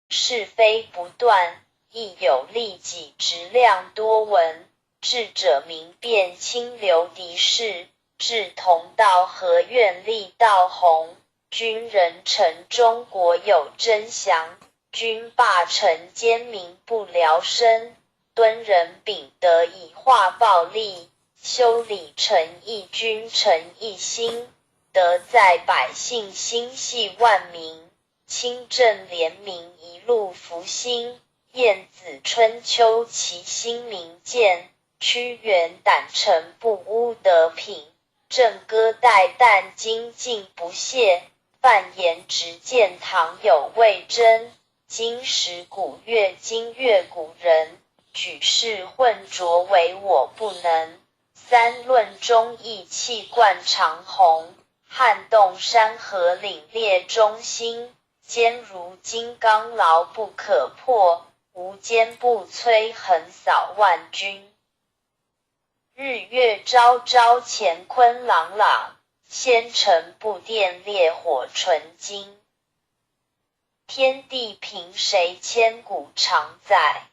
是非不断，亦有利己直量多闻。智者明辨清流敌士，志同道合愿力道弘。君人臣中国有真祥，君霸臣奸民不聊生。敦人秉德以化暴力，修理诚意君臣一心。德在百姓心系万民，清正廉明一路福兴。晏子春秋其心明鉴，屈原胆诚不污德品。郑歌代旦精进不懈，范言直谏唐有魏征。今时古乐今乐古人，举世混浊唯我不能。三论忠义气贯长虹，撼动山河凛冽忠心。坚如金刚牢不可破，无坚不摧横扫万军。日月昭昭乾坤朗朗，纤尘不电烈火纯金。天地凭谁千古常在，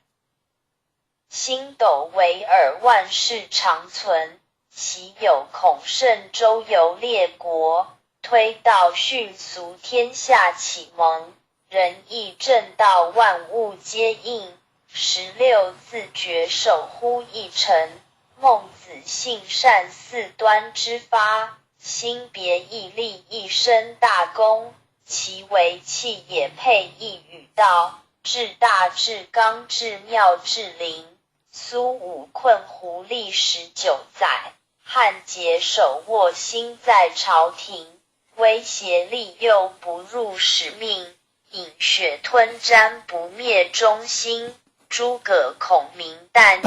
星斗为尔万世长存。昔有孔圣周游列国，推道训俗天下启蒙。仁义正道万物皆应，16字诀守乎一城。孟子信善四端之发，心别义立一身大功。其为气也配一语道，至大至刚至妙至灵。苏武困胡历19载，汉桀手握心在朝廷。威胁利诱不入使命，饮血吞占不灭忠心。诸葛孔明殚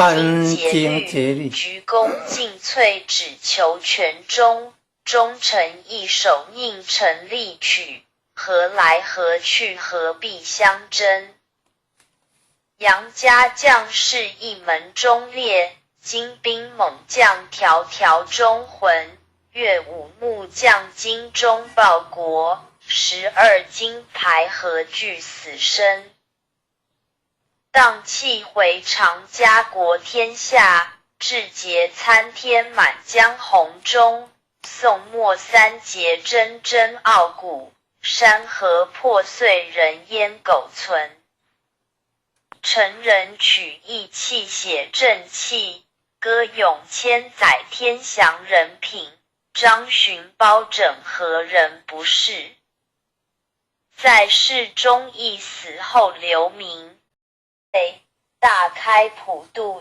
精竭虑，鞠躬尽瘁只求全忠。忠臣义守宁臣力取，何来何去何必相争。杨家将士一门忠烈，精兵猛将条条忠魂。岳武木匠精忠报国，12金牌何惧死生。荡气回肠家国天下，志节参天满江红中。宋末三杰铮铮傲骨，山河破碎人烟苟存。陈人取义气写正气，歌咏千载天祥人品。张巡包拯何人不是？在世忠义，死后留名。大开普渡